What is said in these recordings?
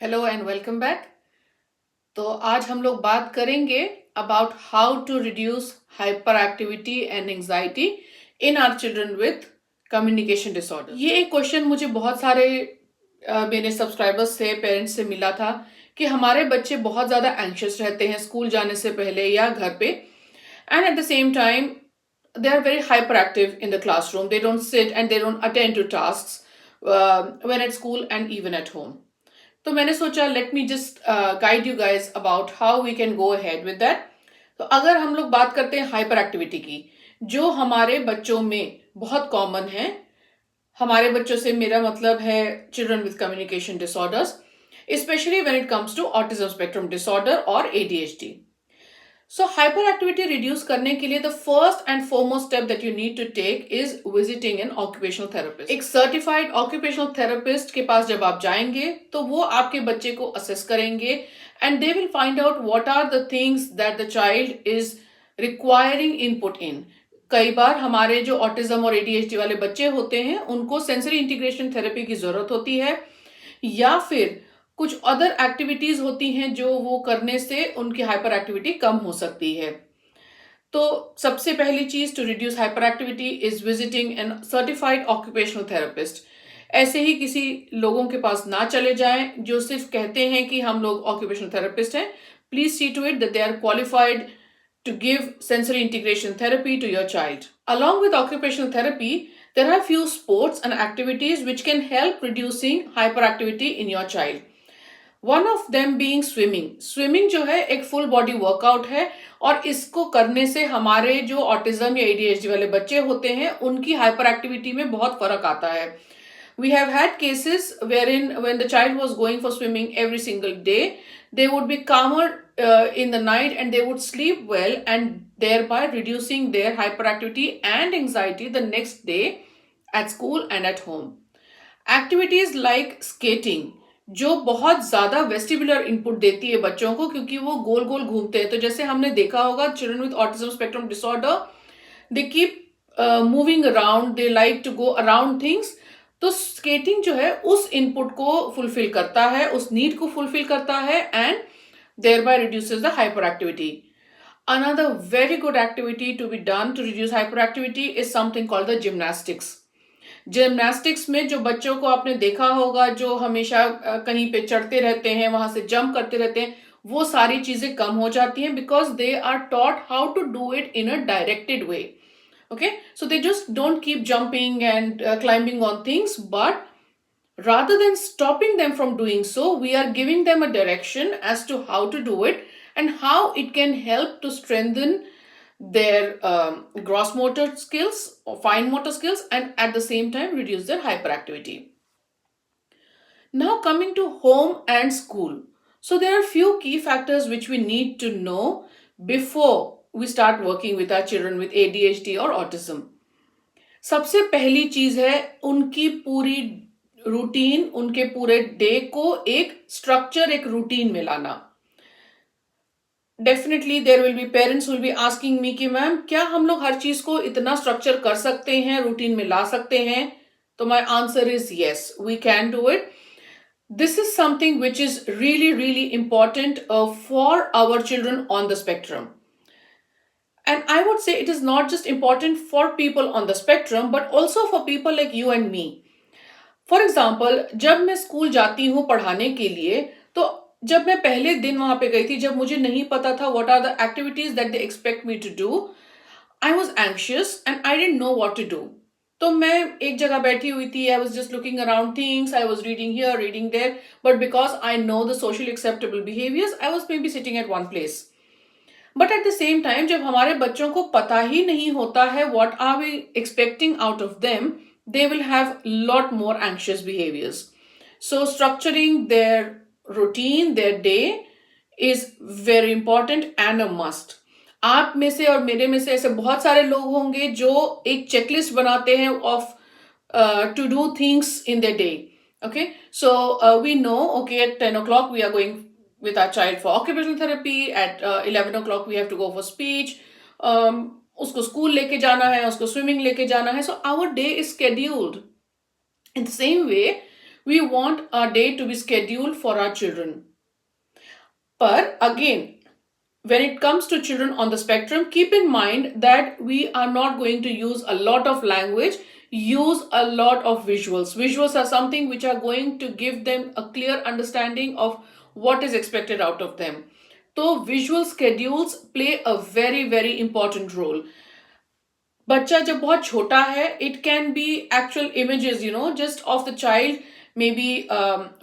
Hello and welcome back. तो आज हम लोग बात करेंगे about how to reduce hyperactivity and anxiety in our children with communication disorder. ये एक क्वेश्चन मुझे बहुत सारे मेरे सब्सक्राइबर्स से पेरेंट्स से मिला था कि हमारे बच्चे बहुत ज़्यादा एंशियस रहते हैं स्कूल जाने से पहले या घर पे, and eight the same time they are very hyperactive in the classroom. They don't sit and they don't attend to tasks when at school and even at home. तो मैंने सोचा let me just guide you guys about how we can go ahead with that. तो अगर हम लोग बात करते हैं हाइपर एक्टिविटी की, जो हमारे बच्चों में बहुत कॉमन है, हमारे बच्चों से मेरा मतलब है children with communication disorders, specially when it comes to autism spectrum disorder और ADHD. So hyper activity reduce करने के लिए the first and foremost step that you need to take is visiting an occupational therapist. एक certified occupational therapist के पास जब आप जाएंगे तो वो आपके बच्चे को असेस करेंगे and they will find out what are the things that the child is requiring input in. कई बार हमारे जो ऑटिज्म और एडीएचडी वाले बच्चे होते हैं उनको सेंसरी इंटीग्रेशन थेरेपी की जरूरत होती है, या फिर कुछ अदर एक्टिविटीज होती हैं जो वो करने से उनकी हाइपर एक्टिविटी कम हो सकती है। तो सबसे पहली चीज to reduce hyperactivity is visiting an certified occupational therapist. ऐसे ही किसी लोगों के पास ना चले जाएं जो सिर्फ कहते हैं कि हम लोग ऑक्यूपेशनल थेरेपिस्ट हैं। Please see to it that they are qualified to give sensory integration therapy to your child. Along with occupational therapy, there are few sports and activities which can help reducing hyperactivity in your child. One of them being swimming. Swimming जो है एक full body workout है और इसको करने से हमारे जो ऑटिज्म या एडीएचडी वाले बच्चे होते हैं उनकी हाइपर एक्टिविटी में बहुत फर्क आता है। We have had cases wherein when the child was going for swimming every single day, they would be calmer in the night and they would sleep well, and thereby reducing their hyperactivity and anxiety the next day at school and at home. Activities like skating, जो बहुत ज्यादा vestibular input देती है बच्चों को क्योंकि वो गोल गोल घूमते हैं। तो जैसे हमने देखा होगा children with autism spectrum disorder, they keep moving around, they like to go around things. तो स्केटिंग जो है उस इनपुट को फुलफिल करता है, उस नीड को फुलफिल करता है and thereby reduces the hyperactivity. Another very good activity to be done to reduce hyperactivity is something called the gymnastics. Gymnastics में जो बच्चों को आपने देखा होगा जो हमेशा कहीं पे चढ़ते रहते हैं, वहां से जंप करते रहते हैं, वो सारी चीजें कम हो जाती हैं because they are taught how to do it in a directed way. Okay, so they just don't keep jumping and climbing on things, but rather than stopping them from doing so, we are giving them a direction as to how to do it and how it can help to strengthen their gross motor skills or fine motor skills and at the same time reduce their hyperactivity. Now coming to home and school. So there are few key factors which we need to know before we start working with our children with ADHD or autism. सबसे पहली चीज है उनकी पूरी routine, उनके पूरे day को एक स्ट्रक्चर, एक रूटीन में लाना. Definitely there will be parents will be asking me कि मैम क्या हम लोग हर चीज को इतना स्ट्रक्चर कर सकते हैं, रूटीन में ला सकते हैं? तो my answer is yes, we can do it. This is something which is really, really important for our children on the spectrum. And I would say it is not just important for people on the spectrum, but also for people like you and me. For example, जब मैं school जाती हूँ पढ़ाने के लिए, तो जब मैं पहले दिन वहां पे गई थी, जब मुझे नहीं पता था what are the activities that they expect me to do, I was anxious and I didn't know what to do. तो मैं एक जगह बैठी हुई थी, I was just looking around things, I was reading here reading there, but because I know the socially acceptable behaviours I was maybe sitting at one place. But at the same time जब हमारे बच्चों को पता ही नहीं होता है what are we expecting out of them, they will have lot more anxious behaviors. So structuring their routine, their day is very important and a must. आप में से और मेरे में से ऐसे बहुत सारे लोग होंगे जो एक चेकलिस्ट बनाते हैं of to do things in their day. Okay, so we know, okay, at 10 o'clock we are going with our child for occupational therapy, at 11 o'clock we have to go for speech, उसको school लेके जाना है, उसको swimming लेके जाना है. So our day is scheduled. In the same way We want our day to be scheduled for our children. But again, when it comes to children on the spectrum, keep in mind that we are not going to use a lot of language, use a lot of visuals. Visuals are something which are going to give them a clear understanding of what is expected out of them. So visual schedules play a very, very important role. बच्चा जब बहुत छोटा है, it can be actual images, just of the child, maybe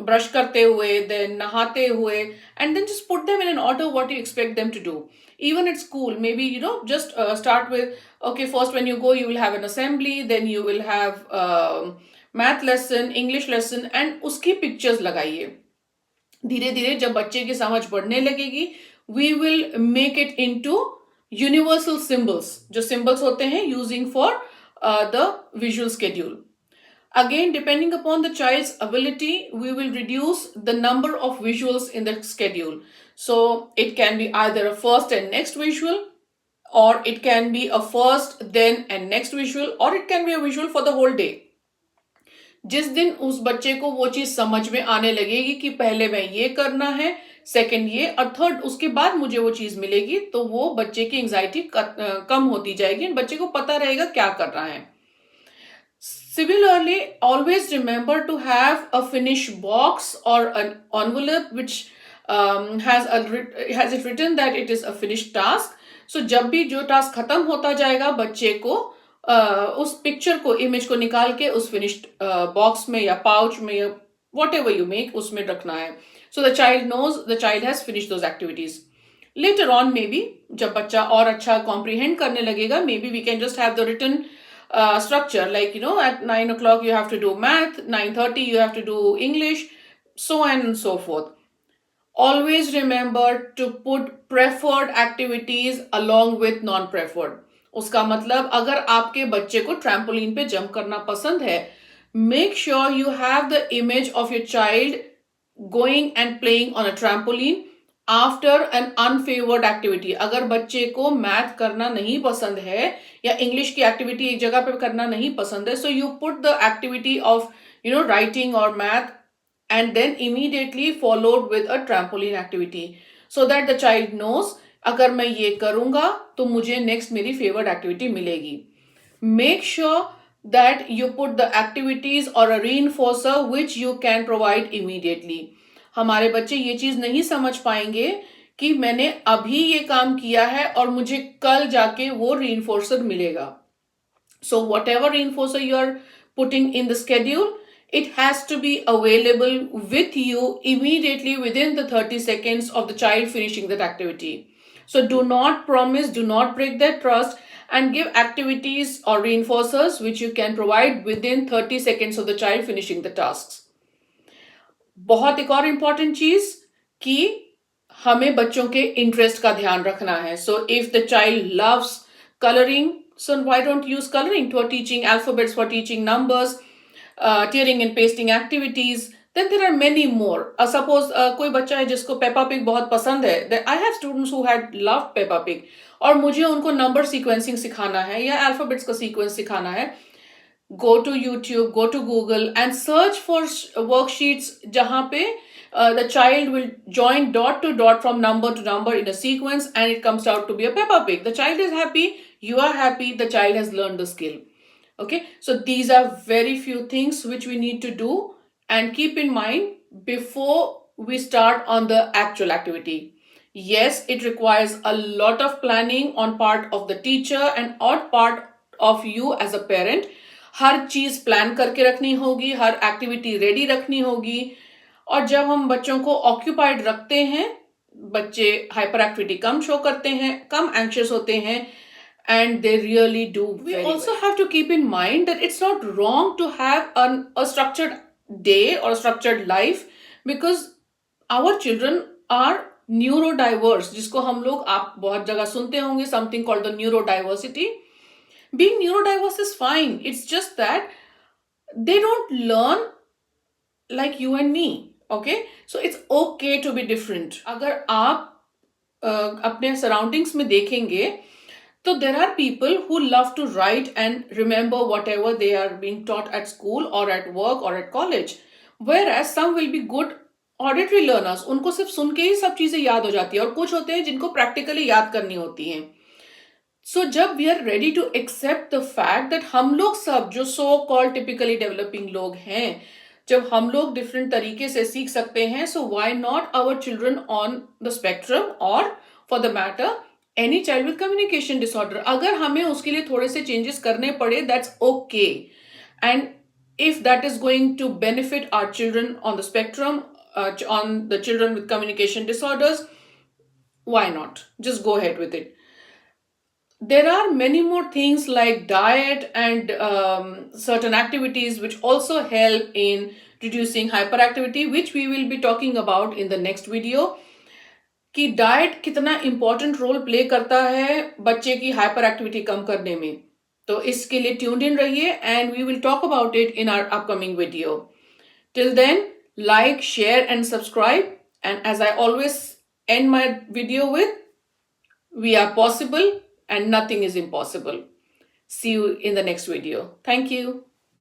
brush करते हुए, then नहाते हुए, and then just put them in an order what you expect them to do. Even at school, maybe, just start with, okay, first when you go, you will have an assembly, then you will have math lesson, English lesson, and उसकी pictures लगाइए. धीरे धीरे जब बच्चे की समझ बढ़ने लगेगी, we will make it into universal symbols, जो symbols होते हैं using for the visual schedule. Again, depending upon the child's ability, we will reduce the number of visuals in the schedule. So it can be either a first and next visual, or it can be a first, then and next visual, or it can be a visual for the whole day. जिस दिन उस बच्चे को वो चीज समझ में आने लगेगी कि पहले मैं ये करना है, सेकंड ये, और थर्ड उसके बाद मुझे वो चीज मिलेगी, तो वो बच्चे की एंजाइटी कम होती जाएगी, बच्चे को पता रहेगा क्या कर रहा है. Similarly, always remember to have a finish box or an envelope which has it written that it is a finished task. So जब भी जो टास्क खत्म होता जाएगा, बच्चे को उस पिक्चर को, इमेज को निकाल के उस फिनिश्ड बॉक्स में या पाउच में या whatever you make उसमें रखना है. So the child knows the child has finished those activities. Later on, maybe जब बच्चा और अच्छा comprehend करने लगेगा, maybe we can just have the written structure, like at 9 o'clock you have to do math, 9:30 you have to do English, so on and so forth. Always remember to put preferred activities along with non-preferred. उसका मतलब अगर आपके बच्चे को trampoline पे jump करना पसंद है, make sure you have the image of your child going and playing on a trampoline after an unfavoured activity. अगर बच्चे को मैथ करना नहीं पसंद है या इंग्लिश की एक्टिविटी एक जगह पे करना नहीं पसंद है, so you put the activity of writing और math and then immediately followed with a trampoline activity, so that the child knows अगर मैं ये करूंगा तो मुझे नेक्स्ट मेरी फेवरेट एक्टिविटी मिलेगी. Make sure that you put the activities और a reinforcer which you can provide immediately. हमारे बच्चे ये चीज नहीं समझ पाएंगे कि मैंने अभी ये काम किया है और मुझे कल जाके वो रीइंफोर्सर मिलेगा. So whatever reinforcer you are putting in the schedule, it has to be available with you immediately within the 30 seconds of the child finishing that activity. So do not promise, do not break their trust, and give activities or reinforcers which you can provide within 30 seconds of the child finishing the tasks. बहुत एक और important चीज कि हमें बच्चों के interest का ध्यान रखना है. So if the child loves coloring, so why don't use coloring for teaching alphabets, for teaching numbers, tearing and pasting activities. Then there are many more. Suppose कोई बच्चा है जिसको पेपा पिग बहुत पसंद है. Then I have students who had loved Peppa Pig, और मुझे उनको नंबर सीक्वेंसिंग सिखाना है या अल्फाबेट्स का सीक्वेंस सिखाना है. Go to YouTube, go to Google and search for worksheets जहाँ पे the child will join dot to dot from number to number in a sequence, and it comes out to be a Peppa Pig. The child is happy, you are happy, the child has learned the skill. Okay, so these are very few things which we need to do and keep in mind before we start on the actual activity. Yes, it requires a lot of planning on part of the teacher and on part of you as a parent. हर चीज plan करके रखनी होगी, हर activity ready रखनी होगी, और जब हम बच्चों को ऑक्यूपाइड रखते हैं, बच्चे हाइपर एक्टिविटी कम शो करते हैं, कम एंग्शियस होते हैं, and they really do very well. We also have to keep in mind that it's not wrong to have a structured day or a structured life, because our children are neurodiverse, जिसको हम लोग आप बहुत जगह सुनते होंगे, something called the neurodiversity. Being neurodiverse is fine. It's just that they don't learn like you and me. Okay, so it's okay to be different. अगर आप अपने सराउंडिंग्स में देखेंगे, so there are people who love to write and remember whatever they are being taught at school or at work or at college. Whereas some will be good auditory learners, उनको सिर्फ सुन के ही सब चीजें याद हो जाती है, और कुछ होते हैं जिनको प्रैक्टिकली याद करनी होती हैं. सो जब we are ready to accept the fact that हम लोग सब जो सो कॉल्ड टिपिकली डेवलपिंग लोग हैं, जब हम लोग डिफरेंट तरीके से सीख सकते हैं, so why not our children on the spectrum, और for the matter any child with communication disorder. अगर हमें उसके लिए थोड़े से चेंजेस करने पड़े, that's okay. And if that is going to benefit our children on the spectrum, on the children with communication disorders, why not? Just go ahead with it. There are many more things like diet and certain activities which also help in reducing hyperactivity, which we will be talking about in the next video. कि diet कितना important role play करता है बच्चे की hyper activity कम करने में. तो इसके लिए ट्यून्ड इन रहिए, and we will talk about it in our upcoming video. Till then, like, share and subscribe, and as I always end my video with, we are possible and nothing is impossible. See you in the next video. Thank you.